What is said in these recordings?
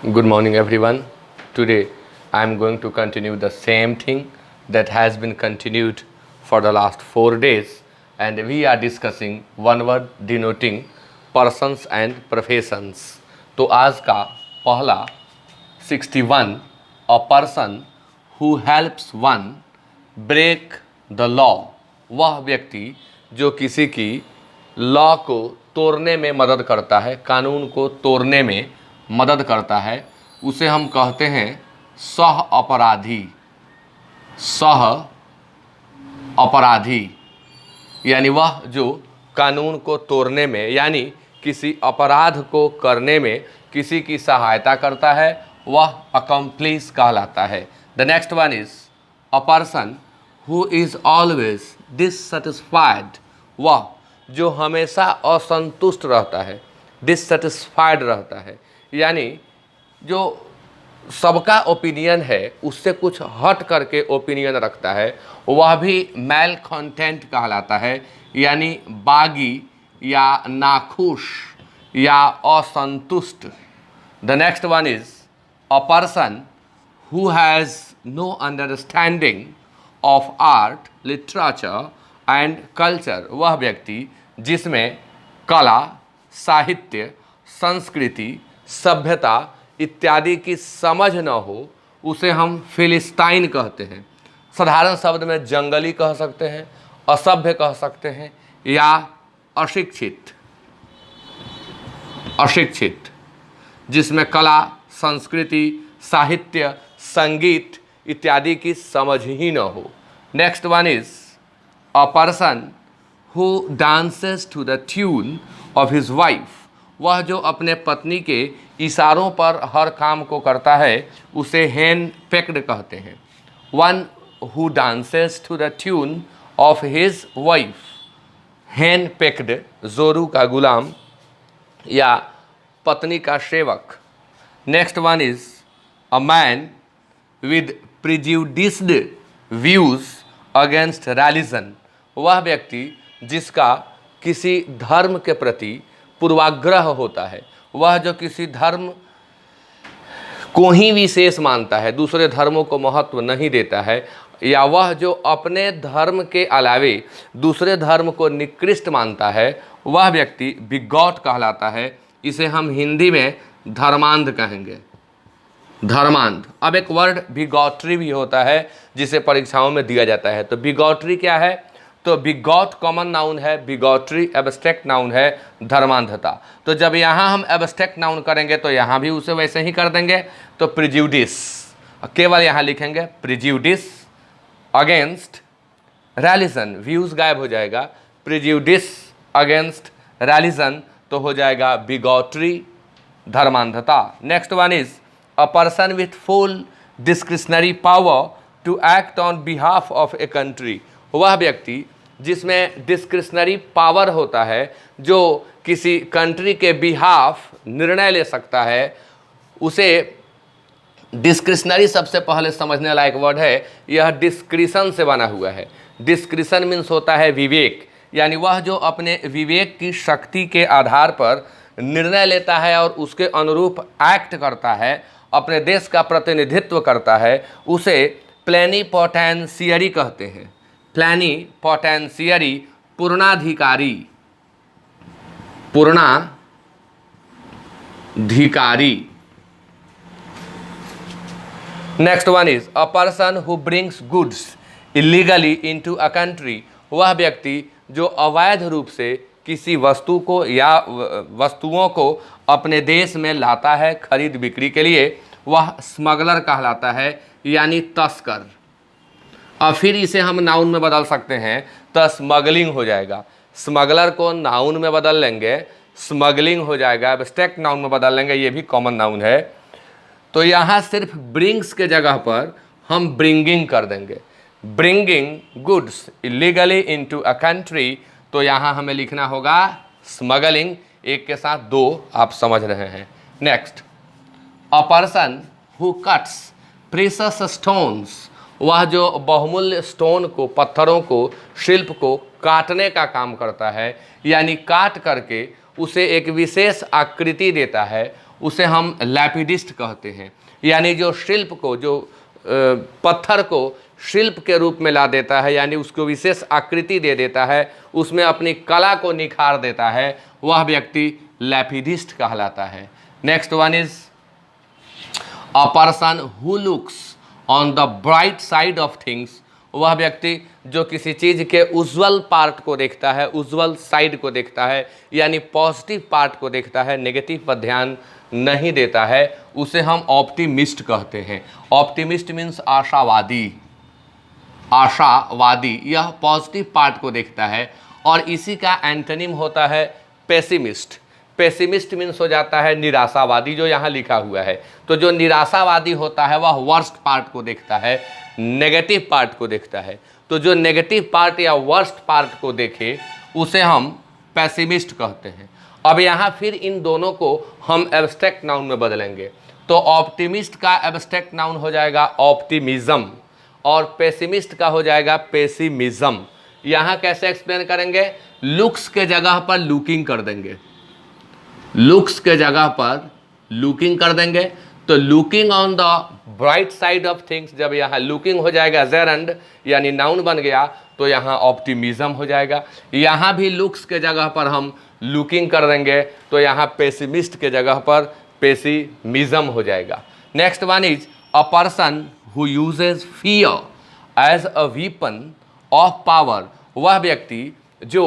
Good morning, everyone. Today I am going to continue the same thing that has been continued for the last 4 days, and we are discussing one word denoting persons and professions. तो आज का पहला 61 a person who helps one break the law, वह व्यक्ति जो किसी की law को तोड़ने में मदद करता है, कानून को तोड़ने में मदद करता है, उसे हम कहते हैं सह अपराधी। सह अपराधी यानी वह जो कानून को तोड़ने में यानी किसी अपराध को करने में किसी की सहायता करता है, वह अकम्प्लिस कहलाता है। The next one is a person who is always dissatisfied, वह जो हमेशा असंतुष्ट रहता है, डिससेटिस्फाइड रहता है, यानी जो सबका ओपिनियन है उससे कुछ हट करके ओपिनियन रखता है, वह भी मैल कंटेंट कहलाता है, यानी बागी या नाखुश या असंतुष्ट। The next one is a person who has no understanding of art, literature and culture, वह व्यक्ति जिसमें कला, साहित्य, संस्कृति, सभ्यता इत्यादि की समझ न हो, उसे हम फिलिस्ताइन कहते हैं। साधारण शब्द में जंगली कह सकते हैं, असभ्य कह सकते हैं, या अशिक्षित। अशिक्षित जिसमें कला, संस्कृति, साहित्य, संगीत इत्यादि की समझ ही न हो। Next one is a person who dances to the tune of his wife, वह जो अपने पत्नी के इशारों पर हर काम को करता है, उसे हैंड पेक्ड कहते हैं। One who dances to the tune of his wife, henpecked जोरू का गुलाम या पत्नी का सेवक। Next one is a man with prejudiced views against religion, वह व्यक्ति जिसका किसी धर्म के प्रति पूर्वाग्रह होता है, वह जो किसी धर्म को ही विशेष मानता है, दूसरे धर्मों को महत्व नहीं देता है, या वह जो अपने धर्म के अलावे दूसरे धर्म को निकृष्ट मानता है, वह व्यक्ति बिगॉट कहलाता है। इसे हम हिंदी में धर्मांध कहेंगे। धर्मांध। अब एक वर्ड बिगॉटरी भी होता है जिसे परीक्षाओं में दिया जाता है। तो बिगॉटरी क्या है? तो बिगॉट कॉमन नाउन है, बिगॉटरी एब्स्ट्रैक्ट नाउन है, धर्मांधता। तो जब यहाँ हम एब्स्ट्रैक्ट नाउन करेंगे तो यहाँ भी उसे वैसे ही कर देंगे। तो प्रिज्यूडिस, केवल यहाँ लिखेंगे प्रिज्यूडिस अगेंस्ट रिलीजन, व्यूज गायब हो जाएगा। प्रिज्यूडिस अगेंस्ट रिलीजन तो हो जाएगा बिगॉटरी, धर्मांधता। Next one is a person with full discretionary power to act on behalf of a country, वह व्यक्ति जिसमें डिस्क्रिशनरी पावर होता है, जो किसी कंट्री के बिहाफ निर्णय ले सकता है, उसे डिस्क्रिशनरी सबसे पहले समझने लायक वर्ड है। यह डिस्क्रिशन से बना हुआ है। डिस्क्रिशन मीन्स होता है विवेक, यानी वह जो अपने विवेक की शक्ति के आधार पर निर्णय लेता है और उसके अनुरूप एक्ट करता है, अपने देश का प्रतिनिधित्व करता है, उसे प्लेनिपोटेंशियरी कहते हैं। प्लेनिपोटेंशियरी, पूर्णाधिकारी, पूर्णाधिकारी। Next one is a person who brings goods illegally into a country, वह व्यक्ति जो अवैध रूप से किसी वस्तु को या वस्तुओं को अपने देश में लाता है खरीद बिक्री के लिए, वह स्मगलर कहलाता है, यानी तस्कर। और फिर इसे हम नाउन में बदल सकते हैं तो स्मगलिंग हो जाएगा। स्मगलर को नाउन में बदल लेंगे, स्मगलिंग हो जाएगा। एब्स्ट्रैक्ट नाउन में बदल लेंगे, ये भी कॉमन नाउन है। तो यहाँ सिर्फ ब्रिंग्स के जगह पर हम ब्रिंगिंग कर देंगे। Bringing goods illegally into a country, तो यहाँ हमें लिखना होगा स्मगलिंग, एक के साथ दो, आप समझ रहे हैं। Next a person who cuts precious stones, वह जो बहुमूल्य स्टोन को, पत्थरों को, शिल्प को काटने का काम करता है, यानी काट करके उसे एक विशेष आकृति देता है, उसे हम लैपिडिस्ट कहते हैं। यानी जो शिल्प को, जो पत्थर को शिल्प के रूप में ला देता है, यानी उसको विशेष आकृति दे देता है, उसमें अपनी कला को निखार देता है, वह व्यक्ति लैपिडिस्ट कहलाता है। Next one is a person who looks on the bright side of things. वह व्यक्ति जो किसी चीज़ के उज्ज्वल पार्ट को देखता है, उज्ज्वल साइड को देखता है, यानी पॉजिटिव पार्ट को देखता है, नेगेटिव पर ध्यान नहीं देता है, उसे हम ऑप्टिमिस्ट कहते हैं। ऑप्टिमिस्ट मीन्स आशावादी। आशावादी यह पॉजिटिव पार्ट को देखता है। और इसी का एंटोनिम होता है पेसिमिस्ट। पेसिमिस्ट मीन्स हो जाता है निराशावादी, जो यहाँ लिखा हुआ है। तो जो निराशावादी होता है वह वर्स्ट पार्ट को देखता है, नेगेटिव पार्ट को देखता है। तो जो नेगेटिव पार्ट या वर्स्ट पार्ट को देखे उसे हम पेसिमिस्ट कहते हैं। अब यहाँ फिर इन दोनों को हम एब्स्ट्रैक्ट नाउन में बदलेंगे। तो ऑप्टिमिस्ट का एब्स्ट्रैक्ट नाउन हो जाएगा ऑप्टिमिज्म और पेसिमिस्ट का हो जाएगा पेसिमिज्म। यहाँ कैसे एक्सप्लेन करेंगे? लुक्स के जगह पर लुकिंग कर देंगे, लुक्स के जगह पर लुकिंग कर देंगे। तो looking on the bright side of things, जब यहाँ लुकिंग हो जाएगा जेरंड यानी नाउन बन गया, तो यहाँ ऑप्टिमिज्म हो जाएगा। यहाँ भी लुक्स के जगह पर हम लुकिंग कर देंगे, तो यहाँ पेसिमिस्ट के जगह पर पेसिमिज्म हो जाएगा। Next one is a person who uses fear as a weapon of power. वह व्यक्ति जो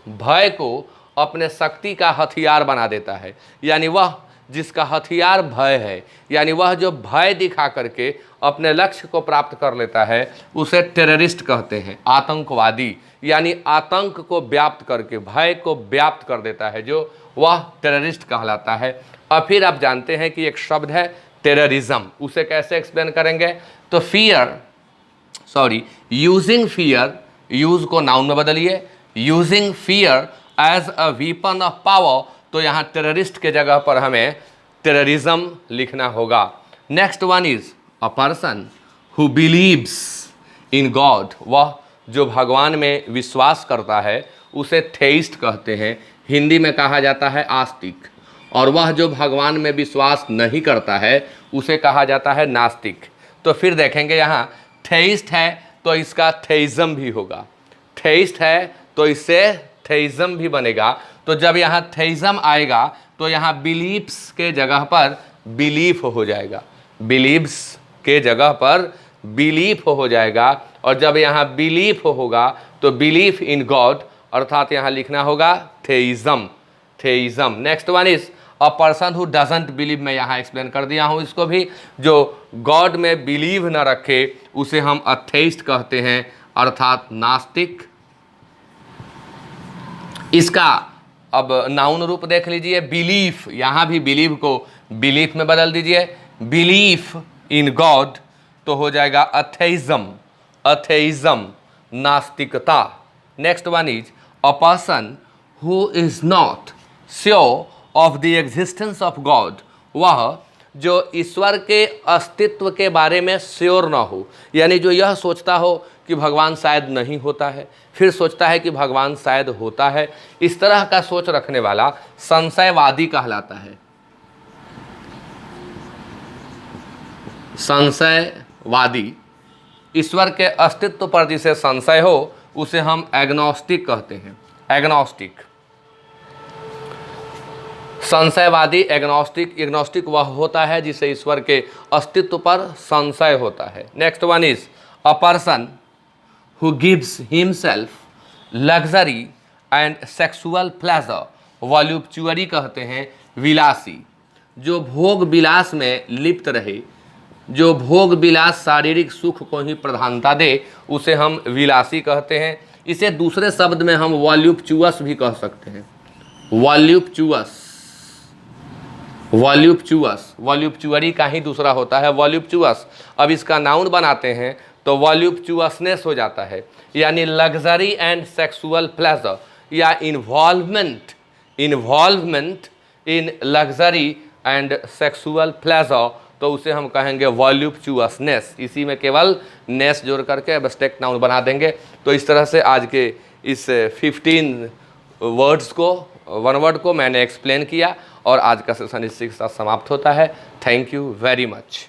भय को अपने शक्ति का हथियार बना देता है, यानी वह जिसका हथियार भय है, यानी वह जो भय दिखा करके अपने लक्ष्य को प्राप्त कर लेता है, उसे टेररिस्ट कहते हैं, आतंकवादी। यानी आतंक को व्याप्त करके, भय को व्याप्त कर देता है जो, वह टेररिस्ट कहलाता है। और फिर आप जानते हैं कि एक शब्द है टेररिज्म, उसे कैसे एक्सप्लेन करेंगे? तो यूजिंग फियर, यूज को नाउन में बदलिए, using fear as a weapon of power, तो यहाँ टेररिस्ट के जगह पर हमें टेररिज्म लिखना होगा। Next one is a person who believes in God. वह जो भगवान में विश्वास करता है उसे थेइस्ट कहते हैं, हिंदी में कहा जाता है आस्तिक। और वह जो भगवान में विश्वास नहीं करता है उसे कहा जाता है नास्तिक। तो फिर देखेंगे यहाँ थेइस्ट है तो इसका थेइज्म भी होगा, थेइस्ट है तो इससे थेइज्म भी बनेगा। तो जब यहाँ थेइज्म आएगा तो यहाँ बिलीव्स के जगह पर बिलीफ हो जाएगा, बिलीव्स के जगह पर बिलीफ हो जाएगा। और जब यहाँ बिलीफ होगा तो बिलीफ इन गॉड, अर्थात यहाँ लिखना होगा थेइज्म, थेइज्म। Next one is a person who doesn't believe. मैं यहाँ एक्सप्लेन कर दिया हूँ इसको भी, जो गॉड में बिलीव न रखे उसे हम अथेइस्ट कहते हैं, अर्थात नास्तिक। इसका अब नाउन रूप देख लीजिए, बिलीफ, यहाँ भी बिलीव को बिलीफ में बदल दीजिए, बिलीफ इन गॉड, तो हो जाएगा अथेइज्म, अथेइज्म नास्तिकता। Next one is a person who is not sure of the existence of God. वह जो ईश्वर के अस्तित्व के बारे में श्योर ना हो, यानी जो यह सोचता हो कि भगवान शायद नहीं होता है, फिर सोचता है कि भगवान शायद होता है, इस तरह का सोच रखने वाला संशयवादी कहलाता है। संशयवादी, ईश्वर के अस्तित्व पर जिसे संशय हो उसे हम एग्नोस्टिक कहते हैं, एग्नोस्टिक। संशयवादी एग्नोस्टिक, एग्नोस्टिक वह होता है जिसे ईश्वर के अस्तित्व पर संशय होता है। Next one is a person who gives himself luxury and sexual pleasure. Voluptuary कहते हैं विलासी, जो भोग विलास में लिप्त रहे, जो भोग विलास शारीरिक सुख को ही प्रधानता दे, उसे हम विलासी कहते हैं। इसे दूसरे शब्द में हम वॉल्यूप्चुअस भी कह सकते हैं, वॉल्यूप्चुअस, वॉल्यूप्चुअस, वॉल्यूप्चुअरी का ही दूसरा होता है वॉल्यूप्चुअस। अब इसका नाउन बनाते हैं तो वॉल्यूप्चुअसनेस हो जाता है, यानी लग्जरी एंड सेक्सुअल प्लेजर या involvement, involvement in luxury and sexual pleasure, तो उसे हम कहेंगे वॉल्यूप्चुअसनेस। इसी में केवल नेस जोड़ करके एब्स्ट्रैक्ट नाउन बना देंगे। तो इस तरह से आज के इस 15 वर्ड्स को वन वर्ड को मैंने एक्सप्लेन किया और आज का सेशन इसी के साथ समाप्त होता है। Thank you very much.